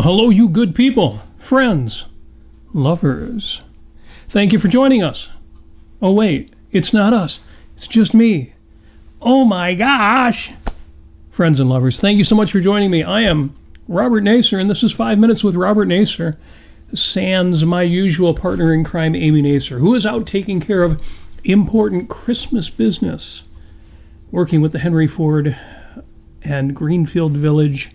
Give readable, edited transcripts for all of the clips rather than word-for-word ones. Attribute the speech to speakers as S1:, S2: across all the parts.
S1: Well, hello, you good people, friends, lovers. Thank you for joining us. Oh, wait, it's not us. It's just me. Oh, my gosh. Friends and lovers, thank you so much for joining me. I am Robert Nasir, and this is 5 Minutes with Robert Nasir, sans my usual partner in crime, Amy Nasir, who is out taking care of important Christmas business, working with the Henry Ford and Greenfield Village.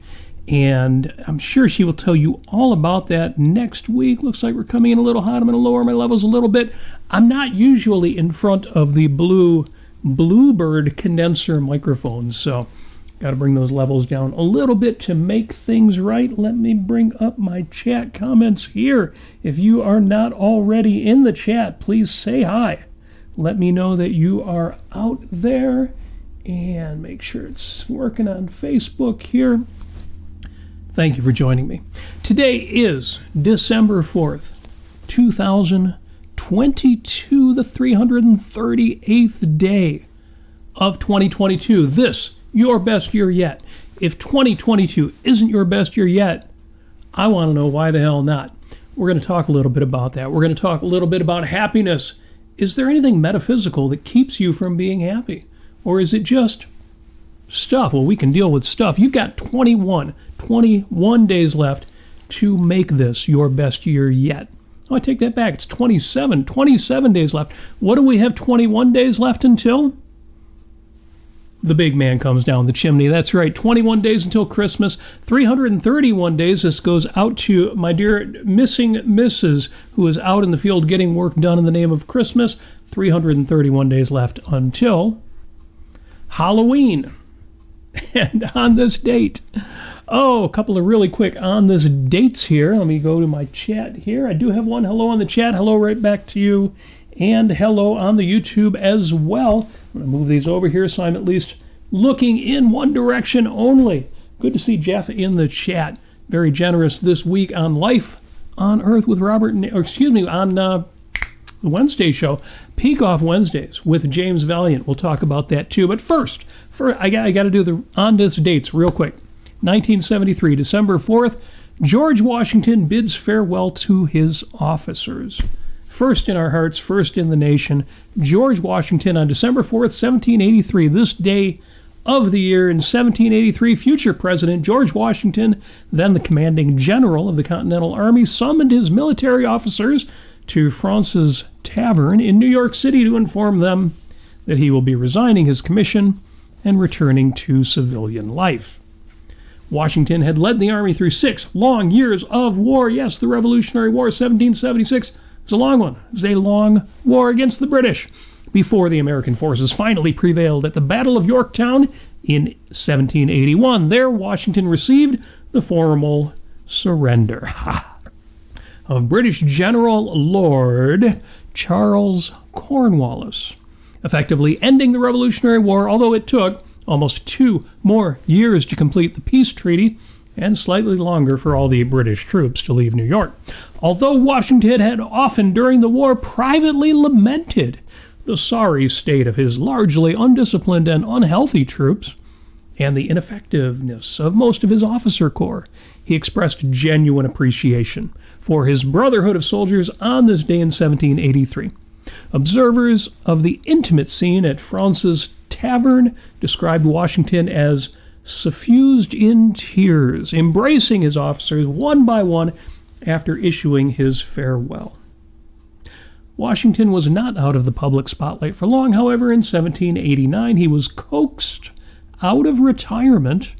S1: And I'm sure she will tell you all about that next week. Looks like we're coming in a little hot. I'm going to lower my levels a little bit. I'm not usually in front of the Bluebird condenser microphones, so got to bring those levels down a little bit to make things right. Let me bring up my chat comments here. If you are not already in the chat, please say hi. Let me know that you are out there, and make sure it's working on Facebook here. Thank you for joining me. Today is December 4th, 2022, the 338th day of 2022. This, your best year yet. If 2022 isn't your best year yet, I want to know why the hell not. We're going to talk a little bit about that. We're going to talk a little bit about happiness. Is there anything metaphysical that keeps you from being happy? Or is it just stuff? Well, we can deal with stuff. You've got 21 days left to make this your best year yet. Oh, I take that back. It's 27 days left. What do we have 21 days left until? The big man comes down the chimney. That's right, 21 days until Christmas, 331 days. This goes out to my dear missing Mrs., who is out in the field getting work done in the name of Christmas. 331 days left until Halloween. And on this date, a couple of really quick on this dates here. Let me go to my chat here. I do have one hello on the chat. Hello right back to you. And hello on the YouTube as well. I'm going to move these over here so I'm at least looking in one direction only. Good to see Jeff in the chat. Very generous this week on Life on Earth with Robert, on the Wednesday show, Peek Off Wednesdays with James Valliant. We'll talk about that too. But first I got to do the on this dates real quick. 1973, December 4th, George Washington bids farewell to his officers. First in our hearts, first in the nation, George Washington on December 4th, 1783. This day of the year in 1783, future President George Washington, then the commanding general of the Continental Army, summoned his military officers to France's Tavern in New York City to inform them that he will be resigning his commission and returning to civilian life. Washington had led the army through 6 long years of war. Yes, the Revolutionary War, 1776. It was a long one. It was a long war against the British before the American forces finally prevailed at the Battle of Yorktown in 1781. There, Washington received the formal surrender of British General Lord Charles Cornwallis, effectively ending the Revolutionary War, although it took almost 2 more years to complete the peace treaty and slightly longer for all the British troops to leave New York. Although Washington had often during the war privately lamented the sorry state of his largely undisciplined and unhealthy troops and the ineffectiveness of most of his officer corps, he expressed genuine appreciation for his brotherhood of soldiers on this day in 1783. Observers of the intimate scene at France's Tavern described Washington as suffused in tears, embracing his officers one by one after issuing his farewell. Washington was not out of the public spotlight for long. However, in 1789, he was coaxed out of retirement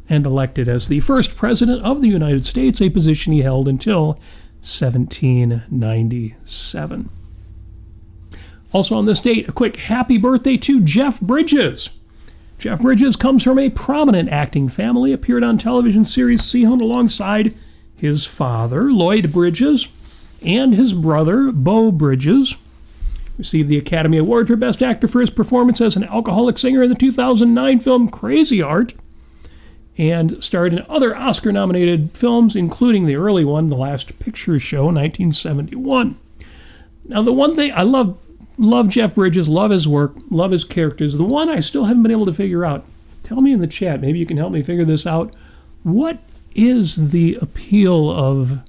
S1: and elected as the first president of the United States, a position he held until 1797. Also on this date, a quick happy birthday to Jeff Bridges. Jeff Bridges comes from a prominent acting family, appeared on television series Seahound alongside his father, Lloyd Bridges, and his brother, Beau Bridges. Received the Academy Award for Best Actor for his performance as an alcoholic singer in the 2009 film Crazy Heart, and starred in other Oscar-nominated films, including the early one, The Last Picture Show, 1971. Now, the one thing I love Jeff Bridges, love his work, love his characters. The one I still haven't been able to figure out, tell me in the chat, maybe you can help me figure this out. What is the appeal of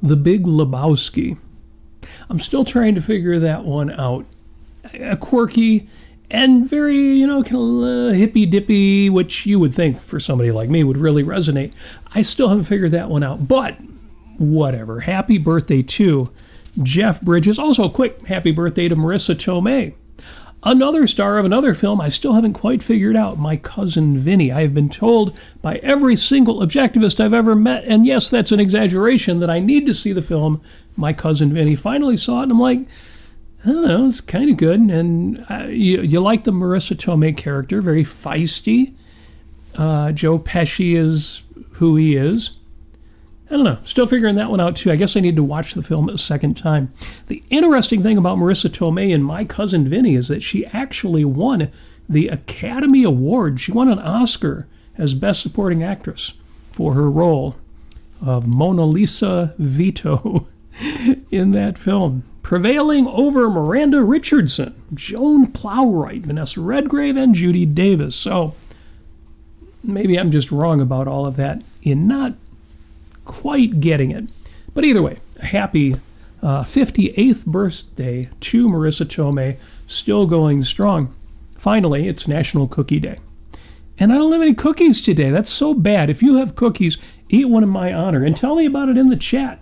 S1: The Big Lebowski. I'm still trying to figure that one out. A quirky and very, kind of hippy-dippy, which you would think for somebody like me would really resonate. I still haven't figured that one out, but whatever. Happy birthday to Jeff Bridges. Also, a quick happy birthday to Marisa Tomei, another star of another film I still haven't quite figured out, My Cousin Vinny. I have been told by every single objectivist I've ever met, and yes, that's an exaggeration, that I need to see the film My Cousin Vinny. Finally saw it, and I'm like, I don't know, it's kind of good. And you like the Marisa Tomei character, very feisty. Joe Pesci is who he is. I don't know, still figuring that one out too. I guess I need to watch the film a second time. The interesting thing about Marisa Tomei and My Cousin Vinny is that she actually won the Academy Award. She won an Oscar as Best Supporting Actress for her role of Mona Lisa Vito in that film, prevailing over Miranda Richardson, Joan Plowright, Vanessa Redgrave, and Judy Davis. So maybe I'm just wrong about all of that in not quite getting it. But either way, a happy 58th birthday to Marisa Tomei, still going strong. Finally, it's National Cookie Day. And I don't have any cookies today. That's so bad. If you have cookies, eat one in my honor and tell me about it in the chat.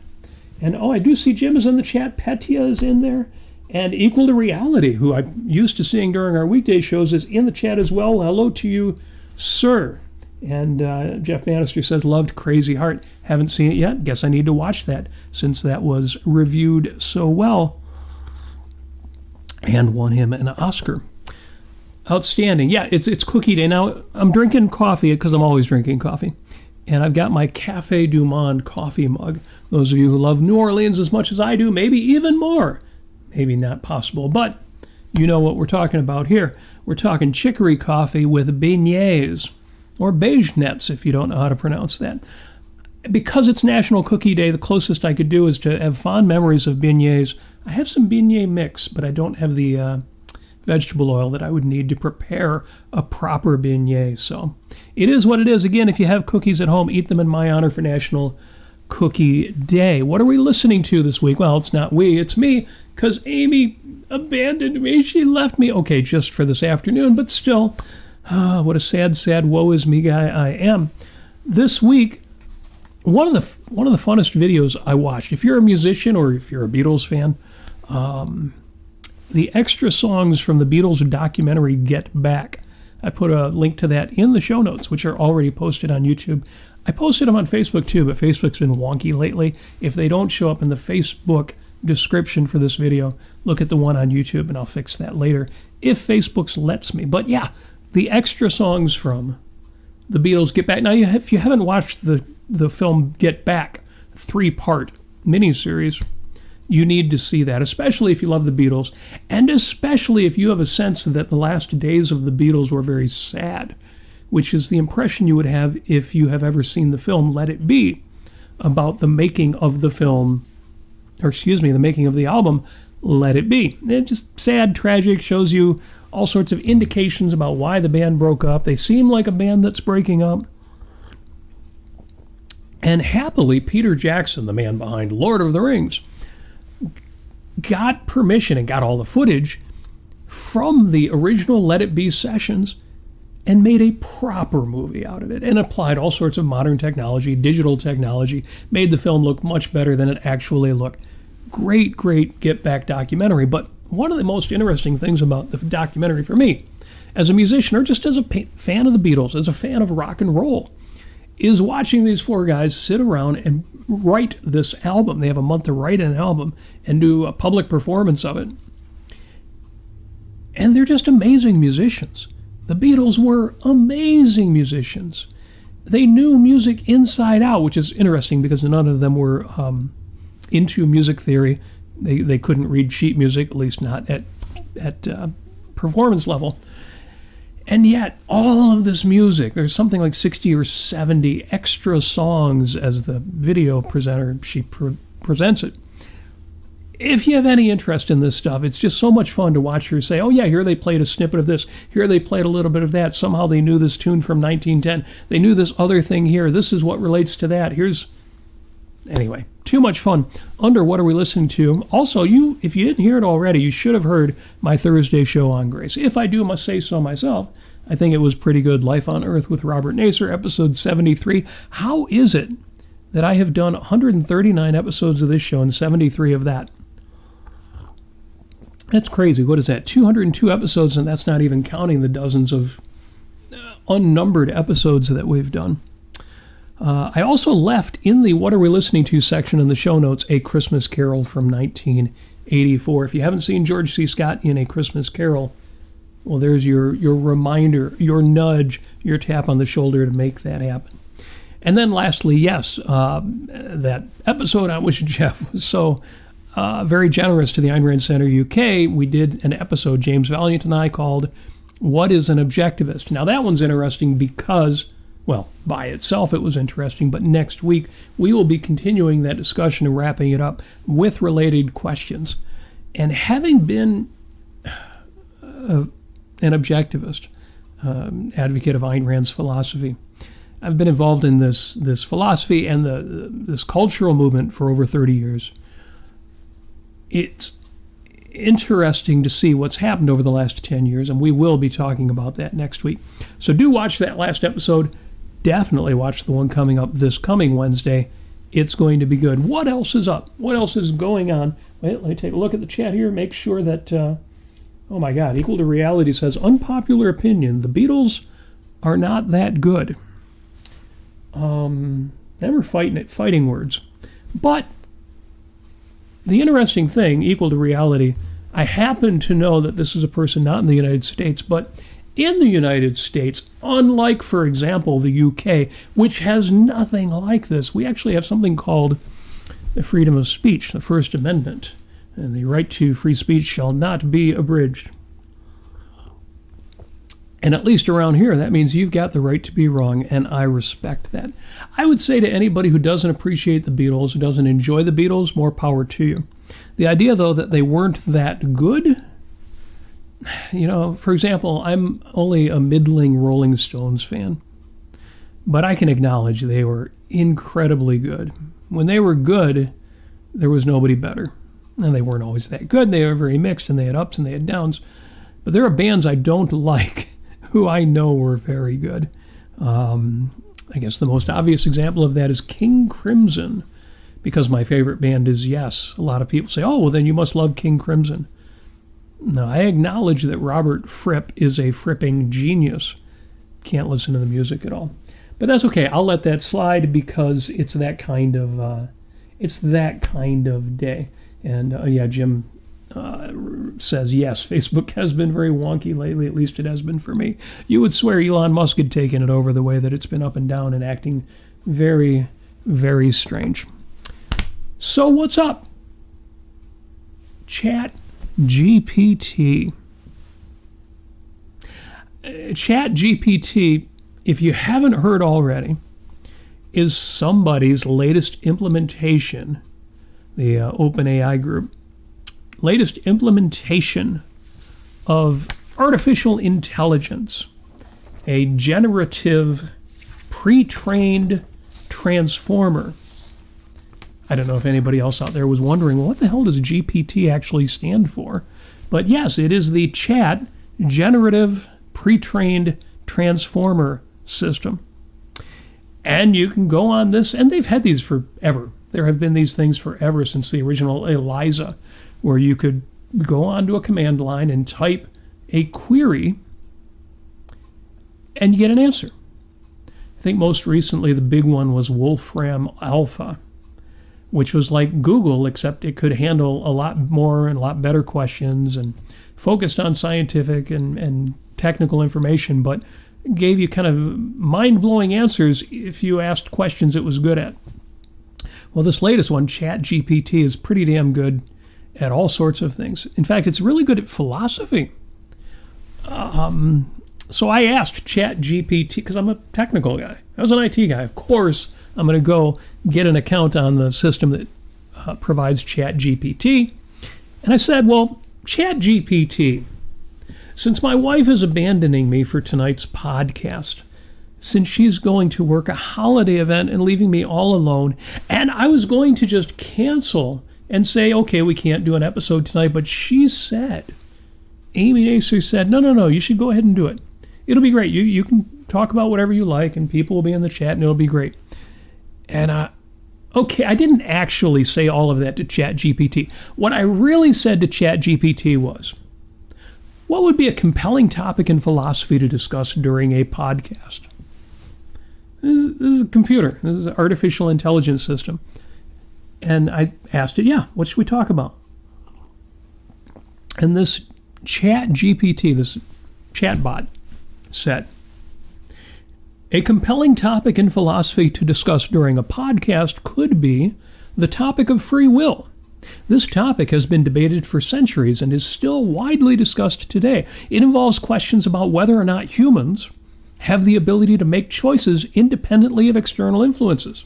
S1: And I do see Jim is in the chat. Petya is in there. And Equal to Reality, who I'm used to seeing during our weekday shows, is in the chat as well. Hello to you, sir. And Jeff Bannister says, loved Crazy Heart. Haven't seen it yet. Guess I need to watch that since that was reviewed so well and won him an Oscar. Outstanding. Yeah, it's cookie day. Now, I'm drinking coffee because I'm always drinking coffee. And I've got my Café du Monde coffee mug. Those of you who love New Orleans as much as I do, maybe even more. Maybe not possible, but you know what we're talking about here. We're talking chicory coffee with beignets, or beige nets if you don't know how to pronounce that. Because it's National Cookie Day, the closest I could do is to have fond memories of beignets. I have some beignet mix, but I don't have the vegetable oil that I would need to prepare a proper beignet. So it is what it is. Again, if you have cookies at home, eat them in my honor for National Cookie Day. What are we listening to this week? Well, it's not we, it's me, because Amy abandoned me. She left me. Okay, just for this afternoon, but still, what a sad woe is me guy I am. This week, one of the funnest videos I watched, if you're a musician or if you're a Beatles fan, the extra songs from the Beatles documentary Get Back. I put a link to that in the show notes, which are already posted on YouTube. I posted them on Facebook too, but Facebook's been wonky lately. If they don't show up in the Facebook description for this video, look at the one on YouTube and I'll fix that later, if Facebook lets me. But yeah, the extra songs from the Beatles Get Back. Now, if you haven't watched the film Get Back, 3-part miniseries, you need to see that, especially if you love the Beatles, and especially if you have a sense that the last days of the Beatles were very sad, which is the impression you would have if you have ever seen the film Let It Be, about the making of the film, the making of the album Let It Be. It's just sad, tragic, shows you all sorts of indications about why the band broke up. They seem like a band that's breaking up. And happily, Peter Jackson, the man behind Lord of the Rings, got permission and got all the footage from the original Let It Be sessions and made a proper movie out of it and applied all sorts of modern technology, digital technology, made the film look much better than it actually looked. Great Get Back documentary. But one of the most interesting things about the documentary for me, as a musician or just as a fan of the Beatles, as a fan of rock and roll, is watching these 4 guys sit around and write this album. They have a month to write an album and do a public performance of it. And they're just amazing musicians. The Beatles were amazing musicians. They knew music inside out, which is interesting because none of them were into music theory. They couldn't read sheet music, at least not at performance level. And yet, all of this music, there's something like 60 or 70 extra songs as the video presenter, she presents it. if you have any interest in this stuff, it's just so much fun to watch her say, oh yeah, here they played a snippet of this, here they played a little bit of that, somehow they knew this tune from 1910, they knew this other thing here, this is what relates to that, anyway, too much fun. Under What Are We Listening To? Also, if you didn't hear it already, you should have heard my Thursday show on Grace. If I must say so myself, I think it was pretty good. Life on Earth with Robert Nasir, episode 73. How is it that I have done 139 episodes of this show and 73 of that? That's crazy. What is that? 202 episodes, and that's not even counting the dozens of unnumbered episodes that we've done. I also left in the What Are We Listening To section in the show notes A Christmas Carol from 1984. If you haven't seen George C. Scott in A Christmas Carol, well, there's your reminder, your nudge, your tap on the shoulder to make that happen. And then lastly, yes, that episode on which Jeff was so very generous to the Ayn Rand Center UK, we did an episode, James Valliant and I, called What is an Objectivist? Now that one's interesting because, well, by itself it was interesting, but next week we will be continuing that discussion and wrapping it up with related questions. And having been an objectivist, advocate of Ayn Rand's philosophy, I've been involved in this philosophy and this cultural movement for over 30 years. It's interesting to see what's happened over the last 10 years, and we will be talking about that next week. So do watch that last episode. Definitely watch the one coming up this coming Wednesday. It's going to be good. What else is up? What else is going on? Wait, let me take a look at the chat here. Make sure that, oh my God, Equal to Reality says, unpopular opinion, the Beatles are not that good. Never fighting words. But the interesting thing, Equal to Reality, I happen to know that this is a person not in the United States, but in the United States, unlike, for example, the UK, which has nothing like this, we actually have something called the freedom of speech, the First Amendment, and the right to free speech shall not be abridged. And at least around here, that means you've got the right to be wrong, and I respect that. I would say to anybody who doesn't appreciate the Beatles, who doesn't enjoy the Beatles, more power to you. The idea, though, that they weren't that good, for example, I'm only a middling Rolling Stones fan, but I can acknowledge they were incredibly good. When they were good, there was nobody better. And they weren't always that good. They were very mixed, and they had ups and they had downs. But there are bands I don't like who I know were very good. I guess the most obvious example of that is King Crimson, because my favorite band is Yes. A lot of people say, oh, well, then you must love King Crimson. No, I acknowledge that Robert Fripp is a fripping genius. Can't listen to the music at all. But that's okay. I'll let that slide because it's that kind of day. And yeah, Jim says, yes, Facebook has been very wonky lately, at least it has been for me. You would swear Elon Musk had taken it over the way that it's been up and down and acting very, very strange. So what's up? Chat GPT. Chat GPT, if you haven't heard already, is somebody's latest implementation, the OpenAI group, latest implementation of artificial intelligence, a generative, pre-trained transformer. I don't know if anybody else out there was wondering, what the hell does GPT actually stand for? But yes, it is the chat generative pre-trained transformer system. And you can go on this, and they've had these forever. There have been these things forever since the original ELIZA, where you could go onto a command line and type a query and you get an answer. I think most recently the big one was Wolfram Alpha, which was like Google, except it could handle a lot more and a lot better questions and focused on scientific and technical information, but gave you kind of mind-blowing answers if you asked questions it was good at. Well, this latest one, ChatGPT, is pretty damn good at all sorts of things. In fact, it's really good at philosophy. So I asked ChatGPT, because I'm a technical guy. I was an IT guy. Of course, I'm going to go get an account on the system that provides ChatGPT. And I said, well, ChatGPT, since my wife is abandoning me for tonight's podcast, since she's going to work a holiday event and leaving me all alone, and I was going to just cancel and say, okay, we can't do an episode tonight, but she said, Amy Nasir said, no, you should go ahead and do it. It'll be great. You can talk about whatever you like, and people will be in the chat, and it'll be great. And okay, I didn't actually say all of that to ChatGPT. What I really said to ChatGPT was, what would be a compelling topic in philosophy to discuss during a podcast? This is a computer. This is an artificial intelligence system. And I asked it, what should we talk about? And this ChatGPT, this chatbot, said, a compelling topic in philosophy to discuss during a podcast could be the topic of free will. This topic has been debated for centuries and is still widely discussed today. It involves questions about whether or not humans have the ability to make choices independently of external influences.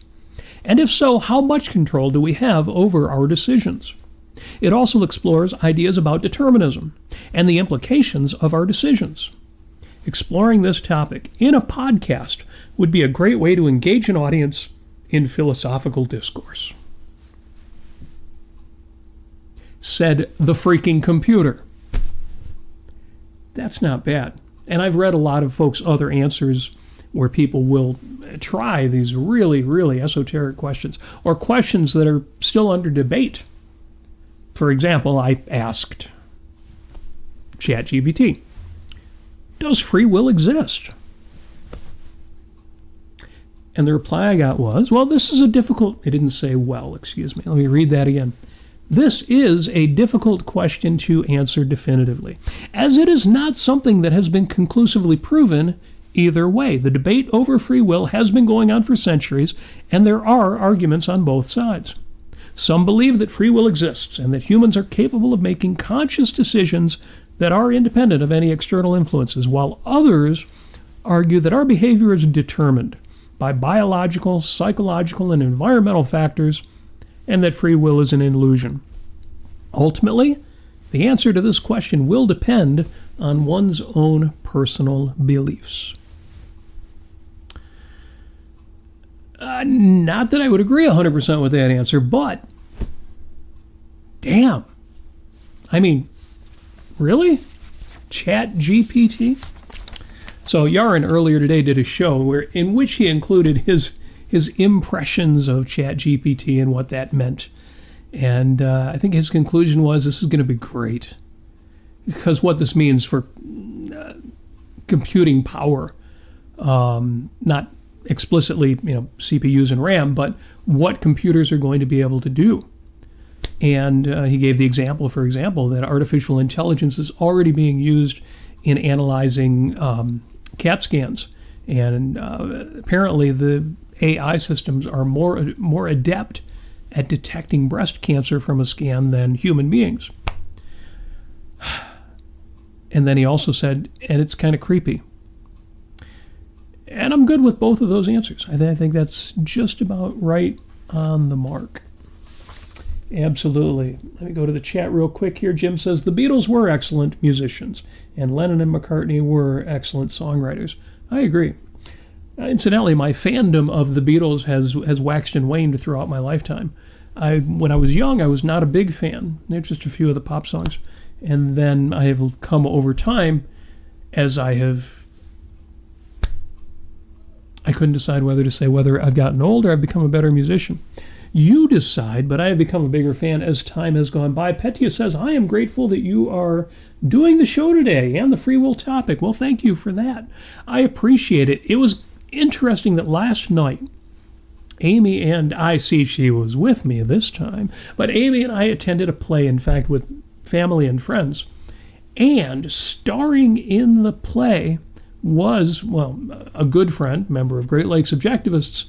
S1: And if so, how much control do we have over our decisions? It also explores ideas about determinism and the implications of our decisions. Exploring this topic in a podcast would be a great way to engage an audience in philosophical discourse. Said the freaking computer. That's not bad. And I've read a lot of folks' other answers where people will try these really, really esoteric questions, or questions that are still under debate. For example, I asked ChatGPT, does free will exist? And the reply I got was, well, this is a difficult, it didn't say well, excuse me. Let me read that again. This is a difficult question to answer definitively, as it is not something that has been conclusively proven either way. The debate over free will has been going on for centuries, and there are arguments on both sides. Some believe that free will exists and that humans are capable of making conscious decisions that are independent of any external influences, while others argue that our behavior is determined by biological, psychological, and environmental factors, and that free will is an illusion. Ultimately, the answer to this question will depend on one's own personal beliefs. Not that I would agree 100% with that answer, but damn. I mean, really? ChatGPT? So Yaron earlier today did a show in which he included his impressions of ChatGPT and what that meant. And I think his conclusion was this is going to be great. Because what this means for computing power, not explicitly, CPUs and RAM, but what computers are going to be able to do. And he gave the example, for example, that artificial intelligence is already being used in analyzing CAT scans. And apparently the AI systems are more adept at detecting breast cancer from a scan than human beings. And then he also said, and it's kind of creepy. And I'm good with both of those answers. I think that's just about right on the mark. Absolutely. Let me go to the chat real quick here. Jim says, the Beatles were excellent musicians, and Lennon and McCartney were excellent songwriters. I agree. Incidentally, my fandom of the Beatles has waxed and waned throughout my lifetime. When I was young, I was not a big fan. There's just a few of the pop songs. And then I have come over time as I couldn't decide whether to say whether I've gotten old or I've become a better musician. You decide, but I have become a bigger fan as time has gone by. Petya says, I am grateful that you are doing the show today and the free will topic. Well, thank you for that. I appreciate it. It was interesting that last night, Amy and I, see she was with me this time, but Amy and I attended a play, in fact, with family and friends. And starring in the play was, well, a good friend, member of Great Lakes Objectivists,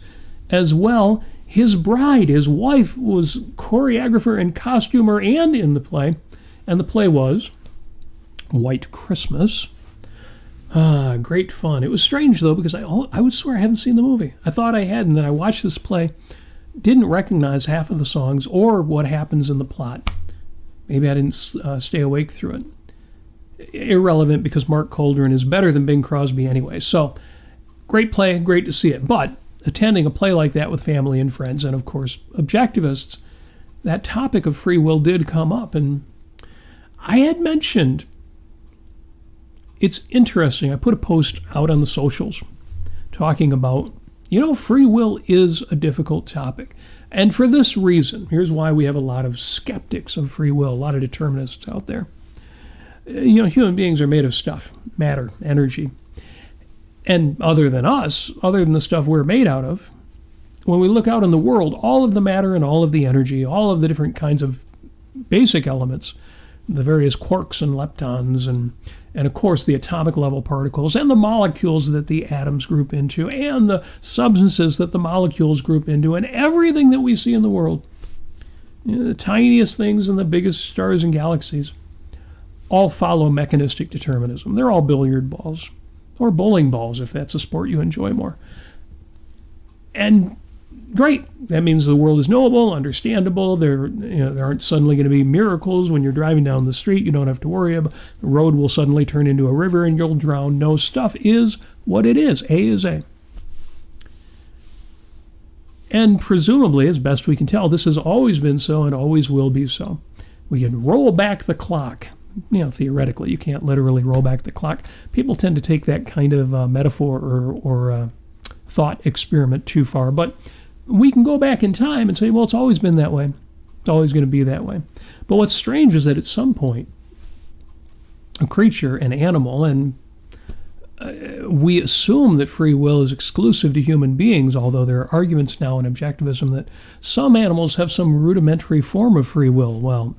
S1: as well. His bride, his wife, was choreographer and costumer and in the play. And the play was White Christmas. Great fun. It was strange, though, because I would swear I haven't seen the movie. I thought I had, and then I watched this play, didn't recognize half of the songs or what happens in the plot. Maybe I didn't stay awake through it. Irrelevant, because Mark Coldren is better than Bing Crosby anyway. So, great play, great to see it. But attending a play like that with family and friends, and of course, Objectivists, that topic of free will did come up. And I had mentioned, it's interesting, I put a post out on the socials talking about, free will is a difficult topic. And for this reason, here's why we have a lot of skeptics of free will, a lot of determinists out there. Human beings are made of stuff, matter, energy. And other than us, other than the stuff we're made out of, when we look out in the world, all of the matter and all of the energy, all of the different kinds of basic elements, the various quarks and leptons, and of course the atomic level particles, and the molecules that the atoms group into, and the substances that the molecules group into, and everything that we see in the world, the tiniest things and the biggest stars and galaxies, all follow mechanistic determinism. They're all billiard balls, or bowling balls if that's a sport you enjoy more. And great, that means the world is knowable, understandable. There aren't suddenly going to be miracles when you're driving down the street. You don't have to worry about the road will suddenly turn into a river and you'll drown. No, stuff is what it is. A is A. And presumably, as best we can tell, this has always been so and always will be so. We can roll back the clock. Theoretically, you can't literally roll back the clock. People tend to take that kind of metaphor or thought experiment too far. But we can go back in time and say, well, it's always been that way. It's always going to be that way. But what's strange is that at some point, a creature, an animal, and we assume that free will is exclusive to human beings, although there are arguments now in objectivism that some animals have some rudimentary form of free will. Well,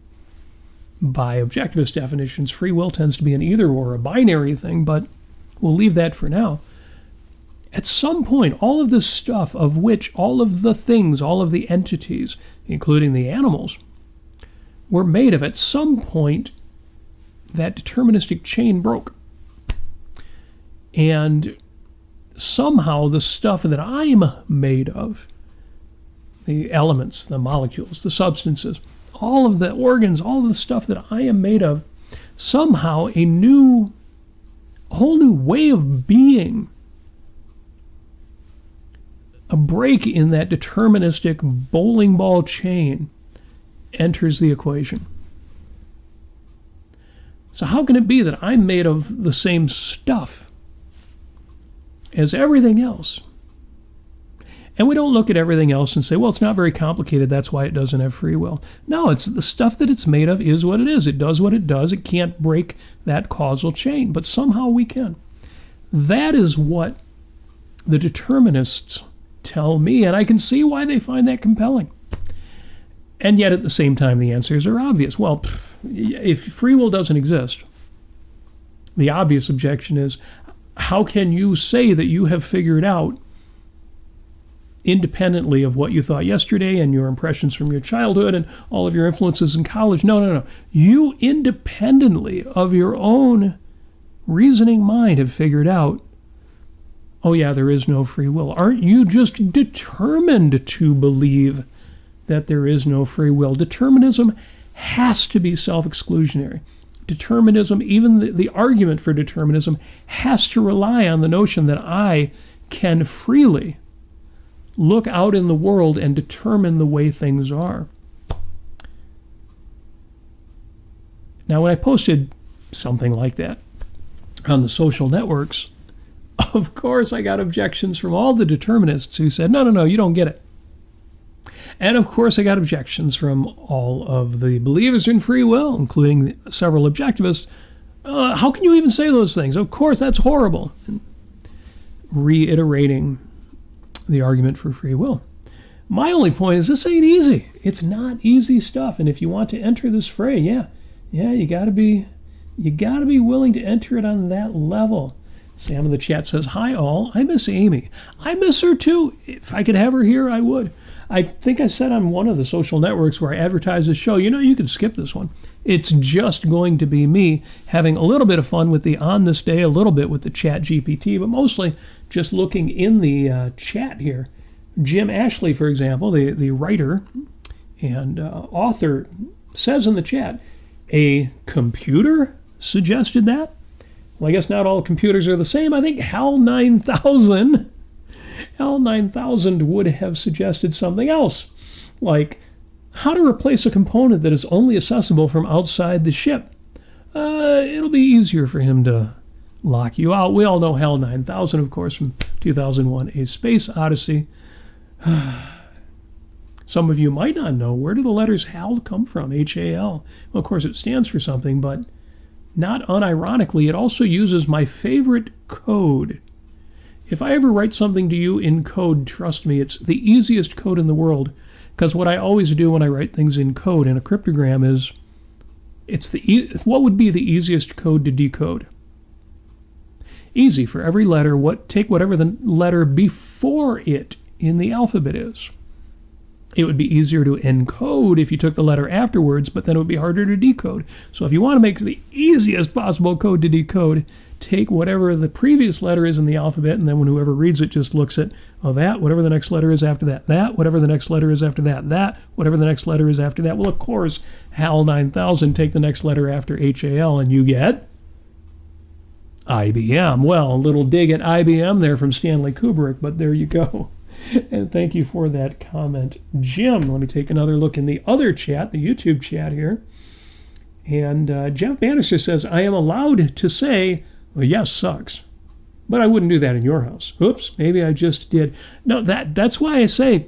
S1: by objectivist definitions, free will tends to be an either or, a binary thing, but we'll leave that for now. At some point, all of this stuff, of which all of the things, all of the entities, including the animals, were made of, at some point, that deterministic chain broke. And somehow the stuff that I'm made of, the elements, the molecules, the substances, all of the organs, all of the stuff that I am made of, somehow a whole new way of being, a break in that deterministic bowling ball chain enters the equation. So how can it be that I'm made of the same stuff as everything else? And we don't look at everything else and say, well, it's not very complicated, that's why it doesn't have free will. No, it's the stuff that it's made of is what it is. It does what it does. It can't break that causal chain, but somehow we can. That is what the determinists tell me, and I can see why they find that compelling. And yet at the same time, the answers are obvious. Well, if free will doesn't exist, the obvious objection is, how can you say that you have figured out, independently of what you thought yesterday and your impressions from your childhood and all of your influences in college? No. You, independently of your own reasoning mind, have figured out, oh yeah, there is no free will. Aren't you just determined to believe that there is no free will? Determinism has to be self-exclusionary. Determinism, even the argument for determinism, has to rely on the notion that I can freely look out in the world and determine the way things are. Now, when I posted something like that on the social networks, of course I got objections from all the determinists who said, no, you don't get it. And of course I got objections from all of the believers in free will, including several objectivists. How can you even say those things? Of course, that's horrible. And reiterating the argument for free will. My only point is, this ain't easy. It's not easy stuff. And if you want to enter this fray, you gotta be willing to enter it on that level. Sam in the chat says, hi all, I miss Amy. I miss her too. If I could have her here, I would. I think I said on one of the social networks where I advertise the show, you can skip this one. It's just going to be me having a little bit of fun with the On This Day, a little bit with the Chat GPT, but mostly just looking in the chat here. Jim Ashley, for example, the writer and author, says in the chat, A computer suggested that? Well, I guess not all computers are the same. I think HAL 9000 would have suggested something else, like how to replace a component that is only accessible from outside the ship. It'll be easier for him to lock you out. We all know HAL 9000, of course, from 2001, A Space Odyssey. Some of you might not know, where do the letters HAL come from, H-A-L? Well, of course, it stands for something, but not unironically, it also uses my favorite code. If I ever write something to you in code, trust me, it's the easiest code in the world, because what I always do when I write things in code in a cryptogram is, what would be the easiest code to decode? Easy, for every letter, take whatever the letter before it in the alphabet is. It would be easier to encode if you took the letter afterwards, but then it would be harder to decode. So if you want to make the easiest possible code to decode, take whatever the previous letter is in the alphabet, and then when whoever reads it just looks at, that, whatever the next letter is after that, whatever the next letter is after that, whatever the next letter is after that. Well, of course, HAL 9000, take the next letter after HAL, and you get IBM. Well, a little dig at IBM there from Stanley Kubrick, but there you go. And thank you for that comment, Jim. Let me take another look in the other chat, the YouTube chat here. And Jeff Bannister says, I am allowed to say, well, yes, sucks. But I wouldn't do that in your house. Oops, maybe I just did. No, that's why I say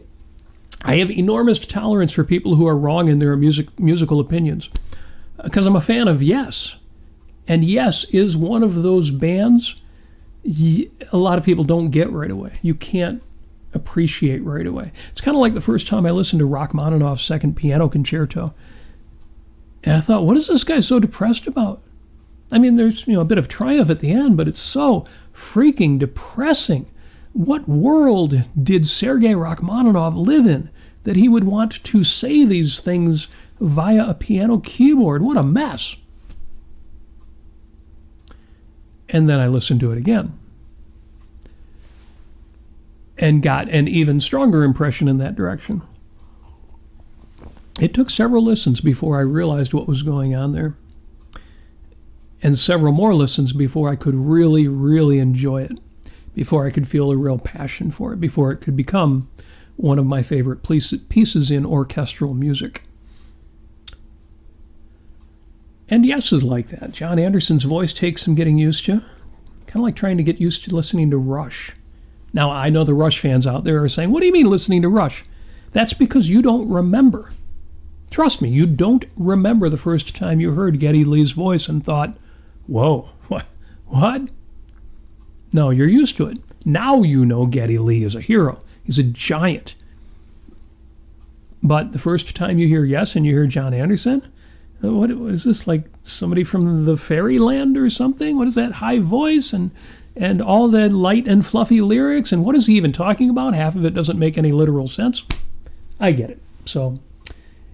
S1: I have enormous tolerance for people who are wrong in their musical opinions. Because I'm a fan of Yes. And Yes is one of those bands a lot of people don't get right away. You can't appreciate right away. It's kind of like the first time I listened to Rachmaninoff's Second Piano Concerto. And I thought, what is this guy so depressed about? I mean, there's a bit of triumph at the end, but it's so freaking depressing. What world did Sergei Rachmaninoff live in that he would want to say these things via a piano keyboard? What a mess. And then I listened to it again and got an even stronger impression in that direction. It took several listens before I realized what was going on there, and several more listens before I could really, really enjoy it, before I could feel a real passion for it, before it could become one of my favorite pieces in orchestral music. And Yes is like that. John Anderson's voice takes some getting used to, kind of like trying to get used to listening to Rush. Now, I know the Rush fans out there are saying, what do you mean listening to Rush? That's because you don't remember. Trust me, you don't remember the first time you heard Geddy Lee's voice and thought, whoa, what? No, you're used to it. Now you know Geddy Lee is a hero. He's a giant. But the first time you hear Yes and you hear John Anderson, what is this, like somebody from the fairyland or something? What is that high voice and all the light and fluffy lyrics? And what is he even talking about? Half of it doesn't make any literal sense. I get it. So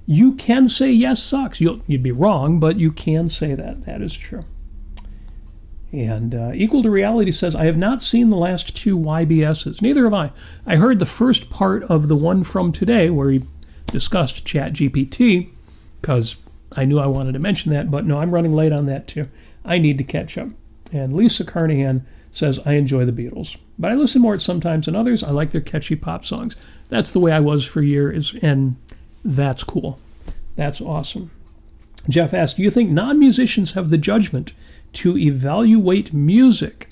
S1: you can say Yes sucks. You'd be wrong, but you can say that. That is true. And Equal to Reality says, I have not seen the last two YBSs. Neither have I. I heard the first part of the one from today where he discussed ChatGPT because I knew I wanted to mention that, but no, I'm running late on that too. I need to catch up. And Lisa Carnahan says, I enjoy the Beatles, but I listen more sometimes than others. I like their catchy pop songs. That's the way I was for years, and that's cool. That's awesome. Jeff asked, do you think non-musicians have the judgment to evaluate music?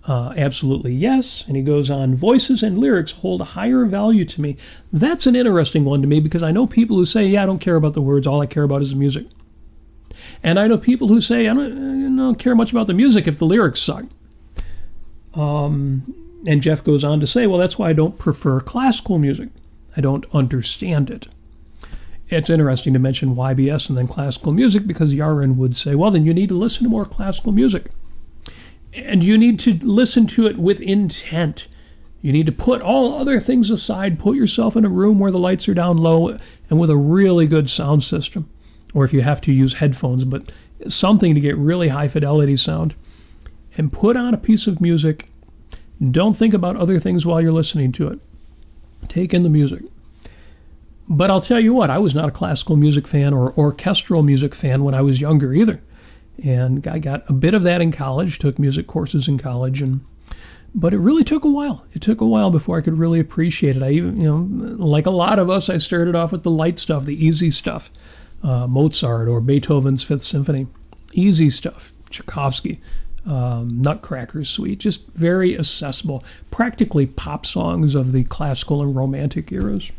S1: Absolutely yes. And he goes on, voices and lyrics hold a higher value to me. That's an interesting one to me because I know people who say, I don't care about the words, all I care about is the music. And I know people who say, I don't care much about the music if the lyrics suck. And Jeff goes on to say, well, that's why I don't prefer classical music. I don't understand it. It's interesting to mention YBS and then classical music because Yaron would say, well, then you need to listen to more classical music. And you need to listen to it with intent. You need to put all other things aside, put yourself in a room where the lights are down low and with a really good sound system. Or if you have to use headphones, but something to get really high fidelity sound. And put on a piece of music. Don't think about other things while you're listening to it. Take in the music. But I'll tell you what, I was not a classical music fan or orchestral music fan when I was younger either. And I got a bit of that in college, took music courses in college, but it really took a while. It took a while before I could really appreciate it. I even, like a lot of us, I started off with the light stuff, the easy stuff, Mozart or Beethoven's Fifth Symphony, easy stuff, Tchaikovsky, Nutcracker Suite, just very accessible, practically pop songs of the classical and romantic eras.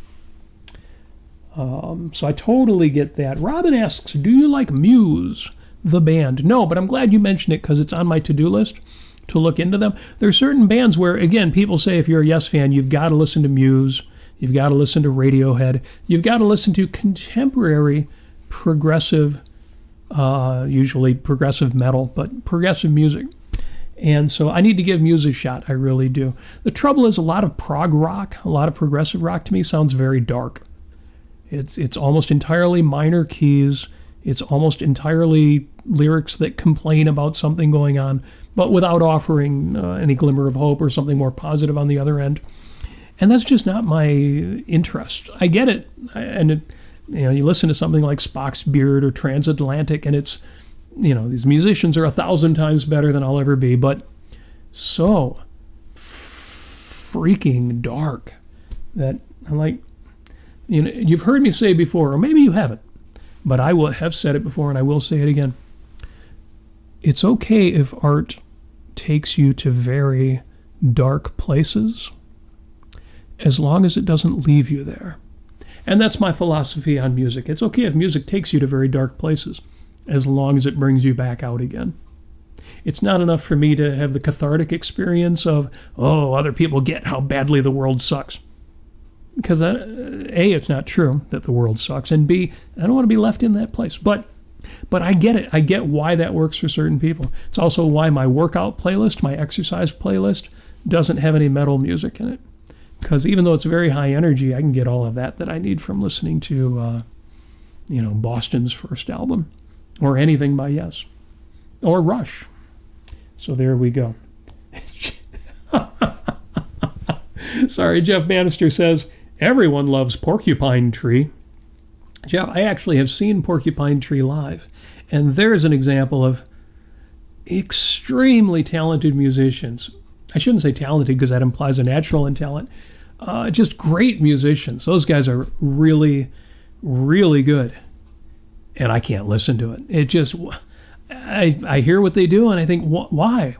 S1: So I totally get that. Robin asks, do you like Muse, the band? No, but I'm glad you mentioned it because it's on my to-do list to look into them. There are certain bands where, again, people say if you're a Yes fan, you've got to listen to Muse, you've got to listen to Radiohead, you've got to listen to contemporary progressive, usually progressive metal, but progressive music. And so I need to give Muse a shot, I really do. The trouble is a lot of prog rock, a lot of progressive rock to me sounds very dark. It's almost entirely minor keys. It's almost entirely lyrics that complain about something going on, but without offering any glimmer of hope or something more positive on the other end. And that's just not my interest. I get it. You listen to something like Spock's Beard or Transatlantic, and it's, these musicians are 1,000 times better than I'll ever be, but so freaking dark that I'm like, you've heard me say before, or maybe you haven't, but I will have said it before and I will say it again. It's okay if art takes you to very dark places, as long as it doesn't leave you there. And that's my philosophy on music. It's okay if music takes you to very dark places, as long as it brings you back out again. It's not enough for me to have the cathartic experience of, other people get how badly the world sucks. Because A, it's not true that the world sucks, and B, I don't want to be left in that place. But I get it. I get why that works for certain people. It's also why my workout playlist, my exercise playlist, doesn't have any metal music in it. Because even though it's very high energy, I can get all of that I need from listening to, Boston's first album, or anything by Yes, or Rush. So there we go. Sorry, Jeff Bannister says, everyone loves Porcupine Tree. Jeff, I actually have seen Porcupine Tree live, and there's an example of extremely talented musicians. I shouldn't say talented because that implies a natural in talent. Just great musicians. Those guys are really, really good, and I can't listen to it. It just, I hear what they do, and I think, why?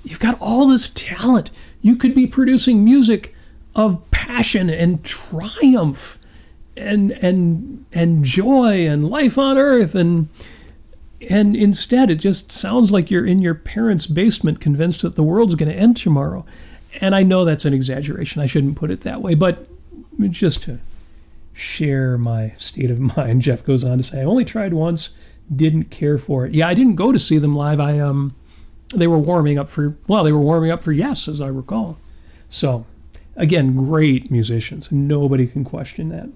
S1: You've got all this talent. You could be producing music of passion and triumph and joy and life on earth, and instead it just sounds like you're in your parents' basement convinced that the world's going to end tomorrow. And I know that's an exaggeration. I shouldn't put it that way, but just to share my state of mind. Jeff goes on to say, I only tried once, didn't care for it. Yeah, I didn't go to see them live. They were warming up for Yes, as I recall. So again, great musicians. Nobody can question that.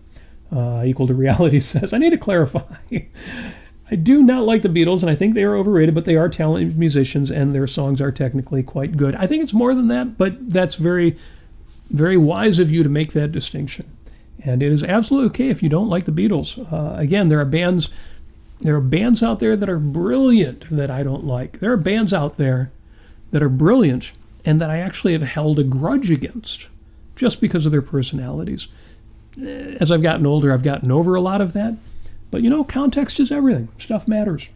S1: Equal to Reality says, I need to clarify. I do not like the Beatles, and I think they are overrated, but they are talented musicians, and their songs are technically quite good. I think it's more than that, but that's very, very wise of you to make that distinction. And it is absolutely okay if you don't like the Beatles. Again, there are bands out there that are brilliant that I don't like. There are bands out there that are brilliant and that I actually have held a grudge against just because of their personalities. As I've gotten older, I've gotten over a lot of that. But context is everything. Stuff matters.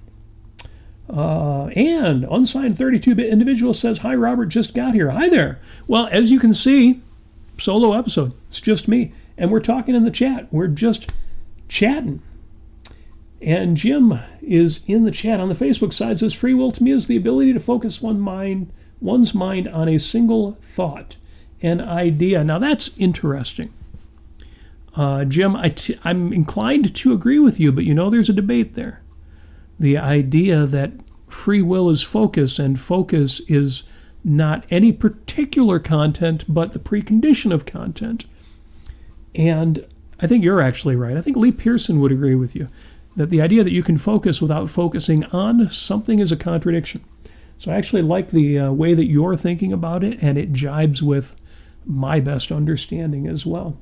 S1: And unsigned 32-bit individual says, hi, Robert, just got here. Hi there. Well, as you can see, solo episode. It's just me. And we're talking in the chat. We're just chatting. And Jim is in the chat on the Facebook side, says, free will to me is the ability to focus one's mind on a single thought, an idea. Now, that's interesting. Jim, I'm inclined to agree with you, but there's a debate there. The idea that free will is focus, and focus is not any particular content, but the precondition of content. And I think you're actually right. I think Lee Pearson would agree with you that the idea that you can focus without focusing on something is a contradiction. So I actually like the way that you're thinking about it, and it jibes with my best understanding as well.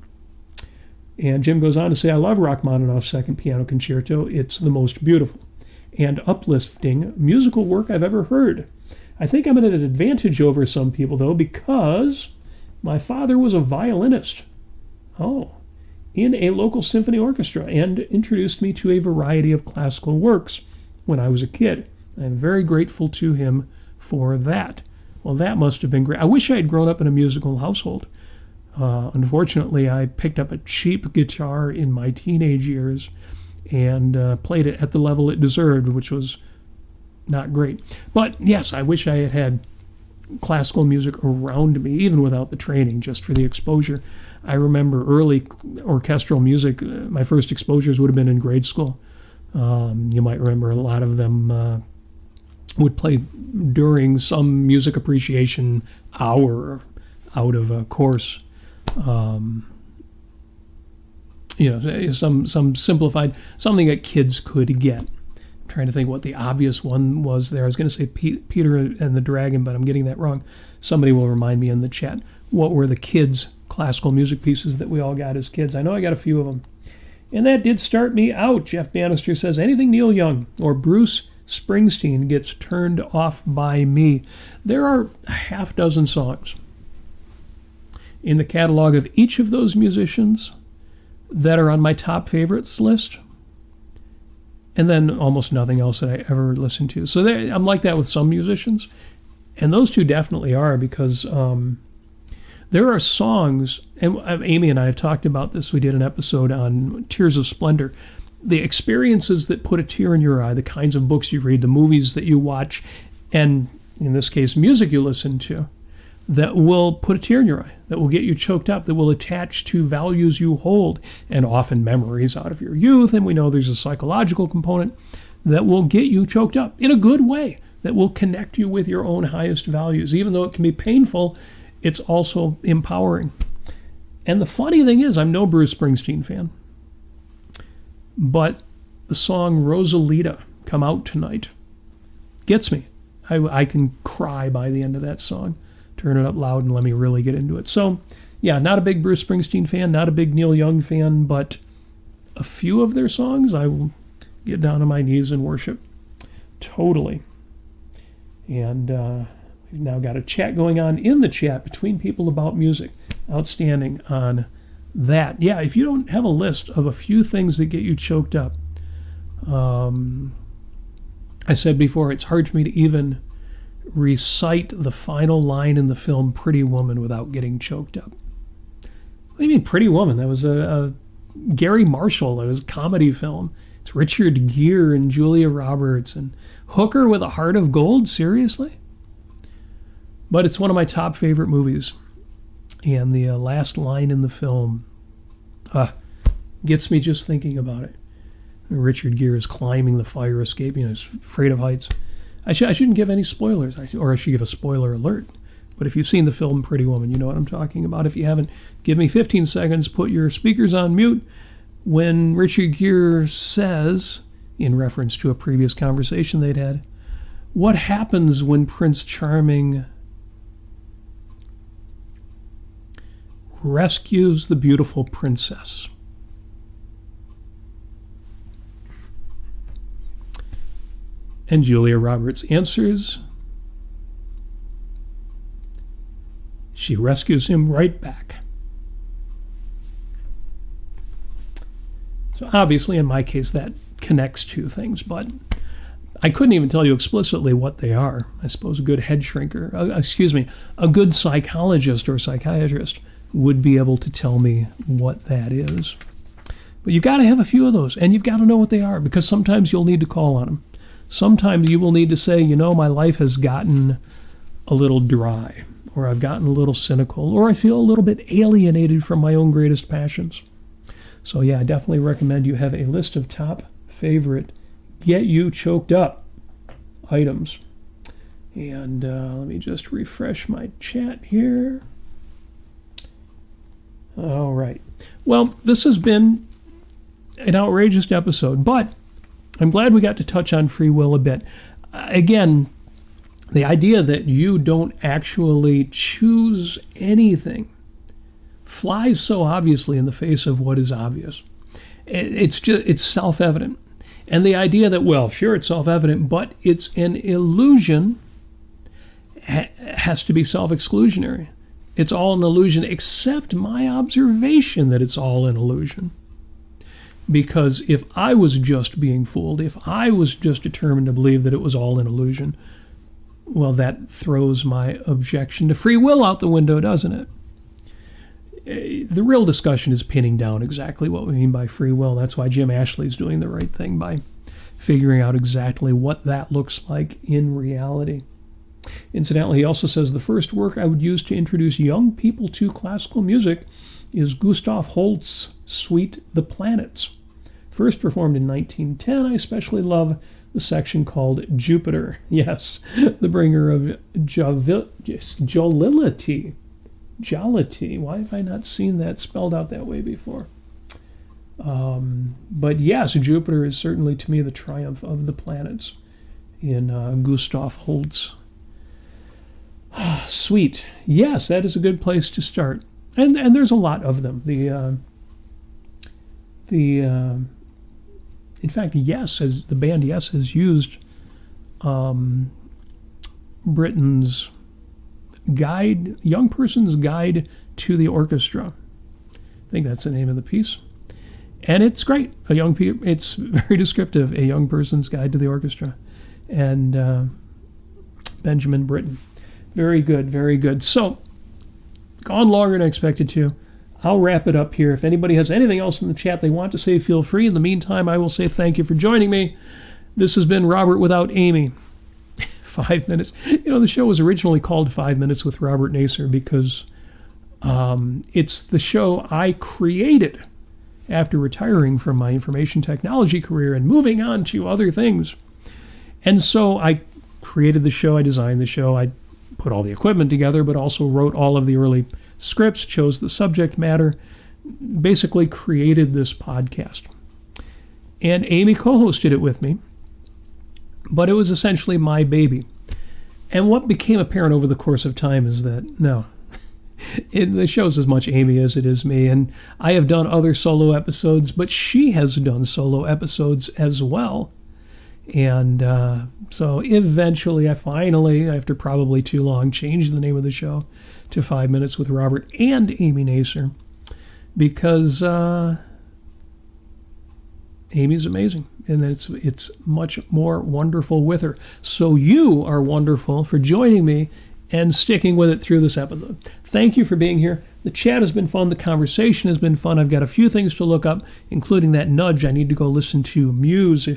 S1: And Jim goes on to say, I love Rachmaninoff's Second Piano Concerto. It's the most beautiful and uplifting musical work I've ever heard. I think I'm at an advantage over some people, though, because my father was a violinist. Oh, in a local symphony orchestra, and introduced me to a variety of classical works when I was a kid. I'm very grateful to him for that. Well, that must have been great. I wish I had grown up in a musical household. Unfortunately, I picked up a cheap guitar in my teenage years and played it at the level it deserved, which was not great. But yes, I wish I had had classical music around me, even without the training, just for the exposure. I remember early orchestral music. My first exposures would have been in grade school. You might remember a lot of them would play during some music appreciation hour out of a course. Some simplified, something that kids could get. I'm trying to think what the obvious one was there. I was going to say Peter and the Dragon, but I'm getting that wrong. Somebody will remind me in the chat. What were the kids' classical music pieces that we all got as kids? I know I got a few of them. And that did start me out. Jeff Bannister says, anything Neil Young or Bruce Springsteen gets turned off by me. There are a half dozen songs in the catalog of each of those musicians that are on my top favorites list, and then almost nothing else that I ever listen to. So I'm like that with some musicians, and those two definitely are, because there are songs, and Amy and I have talked about this. We did an episode on Tears of Splendor. The experiences that put a tear in your eye, the kinds of books you read, the movies that you watch, and in this case, music you listen to, that will put a tear in your eye, that will get you choked up, that will attach to values you hold, and often memories out of your youth. And we know there's a psychological component that will get you choked up in a good way, that will connect you with your own highest values. Even though it can be painful, it's also empowering. And the funny thing is, I'm no Bruce Springsteen fan, but the song Rosalita, Come Out Tonight, gets me. I can cry by the end of that song. Turn it up loud and let me really get into it. So, yeah, not a big Bruce Springsteen fan, not a big Neil Young fan, but a few of their songs I will get down on my knees and worship. Totally. And we've now got a chat going on in the chat between people about music. Outstanding on that. Yeah, if you don't have a list of a few things that get you choked up, I said before, it's hard for me to even recite the final line in the film Pretty Woman without getting choked up. What do you mean Pretty Woman? That was a Gary Marshall. It was a comedy film. It's Richard Gere and Julia Roberts and Hooker with a Heart of Gold. Seriously? But it's one of my top favorite movies. And the last line in the film gets me just thinking about it. Richard Gere is climbing the fire escape. He's afraid of heights. I shouldn't give any spoilers, or I should give a spoiler alert. But if you've seen the film Pretty Woman, you know what I'm talking about. If you haven't, give me 15 seconds, put your speakers on mute. When Richard Gere says, in reference to a previous conversation they'd had, what happens when Prince Charming rescues the beautiful princess? And Julia Roberts answers, she rescues him right back. So obviously, in my case, that connects to things, but I couldn't even tell you explicitly what they are. I suppose a good head shrinker, a good psychologist or psychiatrist would be able to tell me what that is. But you've got to have a few of those, and you've got to know what they are, because sometimes you'll need to call on them. Sometimes you will need to say, my life has gotten a little dry, or I've gotten a little cynical, or I feel a little bit alienated from my own greatest passions. So yeah, I definitely recommend you have a list of top favorite get you choked up items. And let me just refresh my chat here. All right. Well, this has been an outrageous episode, but I'm glad we got to touch on free will a bit. Again, the idea that you don't actually choose anything flies so obviously in the face of what is obvious. It's self-evident. And the idea that, well, sure, it's self-evident, but it's an illusion has to be self-exclusionary. It's all an illusion, except my observation that it's all an illusion. Because if I was just being fooled, if I was just determined to believe that it was all an illusion, well, that throws my objection to free will out the window, doesn't it? The real discussion is pinning down exactly what we mean by free will. That's why Jim Ashley's doing the right thing by figuring out exactly what that looks like in reality. Incidentally, he also says the first work I would use to introduce young people to classical music is Gustav Holst's suite The Planets. First performed in 1910, I especially love the section called Jupiter. Yes, the bringer of jollity. Jollity. Why have I not seen that spelled out that way before? But yes, Jupiter is certainly to me the triumph of the planets in Gustav Holst's suite. Yes, that is a good place to start. And there's a lot of them. In fact, Yes, as the band Yes has used Britain's guide, Young Person's Guide to the Orchestra. I think that's the name of the piece. And it's great. It's very descriptive, A Young Person's Guide to the Orchestra. And Benjamin Britten. Very good, very good. So, gone longer than I expected to. I'll wrap it up here. If anybody has anything else in the chat they want to say, feel free. In the meantime, I will say thank you for joining me. This has been Robert Without Amy. 5 minutes. The show was originally called 5 Minutes with Robert Nasir because it's the show I created after retiring from my information technology career and moving on to other things. And so I created the show, I designed the show, I put all the equipment together, but also wrote all of the early scripts, chose the subject matter, basically created this podcast. And Amy co-hosted it with me, but it was essentially my baby. And what became apparent over the course of time is that, no, the show's as much Amy as it is me. And I have done other solo episodes, but she has done solo episodes as well. And so eventually, I finally, after probably too long, changed the name of the show to 5 Minutes with Robert and Amy Nasir, because Amy's amazing, and it's much more wonderful with her. So you are wonderful for joining me and sticking with it through this episode. Thank you for being here. The chat has been fun. The conversation has been fun. I've got a few things to look up, including that nudge. I need to go listen to Muse.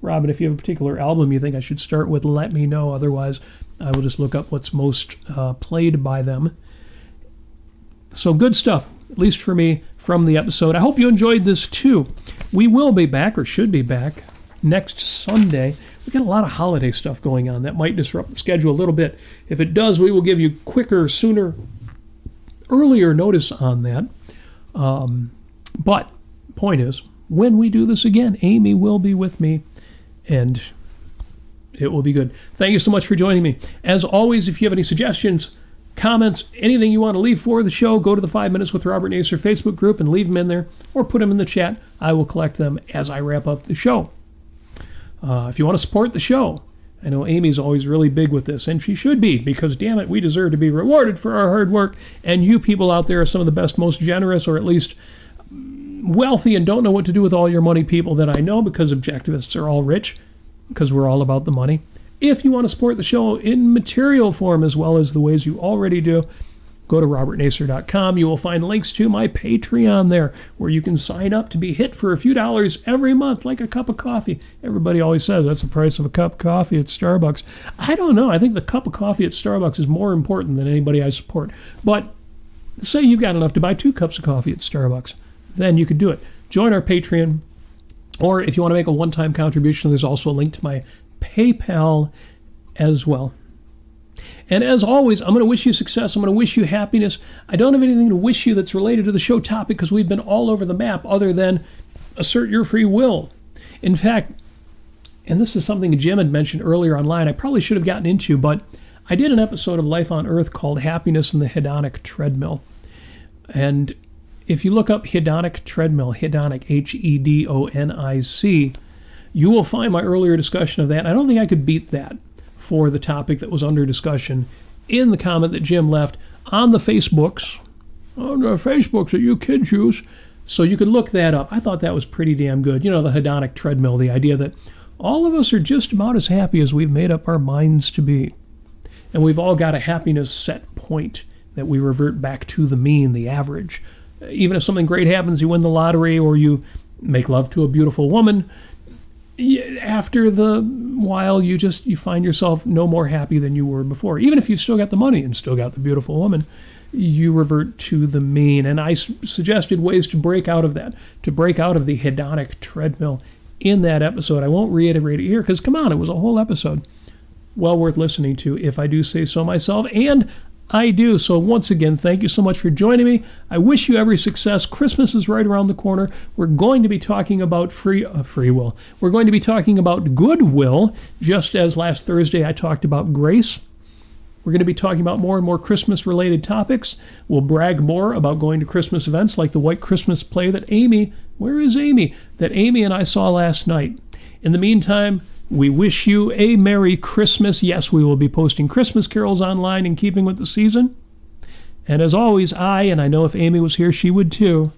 S1: Robin, if you have a particular album you think I should start with, let me know. Otherwise, I will just look up what's most played by them. So good stuff, at least for me, from the episode. I hope you enjoyed this too. We will be back, or should be back, next Sunday. We've got a lot of holiday stuff going on. That might disrupt the schedule a little bit. If it does, we will give you quicker, sooner, earlier notice on that. But point is, when we do this again, Amy will be with me, and it will be good. Thank you so much for joining me. As always, if you have any suggestions, comments, anything you want to leave for the show, go to the 5 Minutes with Robert Nasir Facebook group and leave them in there, or put them in the chat. I will collect them as I wrap up the show. If you want to support the show, I know Amy's always really big with this, and she should be, because damn it, we deserve to be rewarded for our hard work, and you people out there are some of the best, most generous, or at least wealthy and don't know what to do with all your money people that I know, because objectivists are all rich, because we're all about the money. If you want to support the show in material form as well as the ways you already do, go to robertnasir.com. You will find links to my Patreon there, where you can sign up to be hit for a few dollars every month, like a cup of coffee. Everybody always says that's the price of a cup of coffee at Starbucks. I don't know. I think the cup of coffee at Starbucks is more important than anybody I support. But say you've got enough to buy 2 cups of coffee at Starbucks. Then you could do it. Join our Patreon, or if you want to make a one-time contribution, there's also a link to my PayPal as well. And as always, I'm going to wish you success. I'm going to wish you happiness. I don't have anything to wish you that's related to the show topic, because we've been all over the map, other than assert your free will. In fact, and this is something Jim had mentioned earlier online, I probably should have gotten into, but I did an episode of Life on Earth called Happiness and the Hedonic Treadmill. And if you look up hedonic treadmill, hedonic, Hedonic, you will find my earlier discussion of that. I don't think I could beat that for the topic that was under discussion in the comment that Jim left on the Facebooks. On the Facebooks that you kids use. So you could look that up. I thought that was pretty damn good. You know, the hedonic treadmill, the idea that all of us are just about as happy as we've made up our minds to be. And we've all got a happiness set point that we revert back to the mean, the average. Even if something great happens, you win the lottery or you make love to a beautiful woman, after the while you find yourself no more happy than you were before. Even if you've still got the money and still got the beautiful woman, you revert to the mean. And I suggested ways to break out of that, to break out of the hedonic treadmill in that episode. I won't reiterate it here because, come on, it was a whole episode. Well worth listening to, if I do say so myself. And I do. So once again, thank you so much for joining me. I wish you every success. Christmas is right around the corner. We're going to be talking about free will. We're going to be talking about goodwill, just as last Thursday I talked about grace. We're going to be talking about more and more Christmas-related topics. We'll brag more about going to Christmas events like the White Christmas play that where is Amy? That Amy and I saw last night. In the meantime, we wish you a Merry Christmas. Yes, we will be posting Christmas carols online in keeping with the season. And as always, and I know if Amy was here, she would too,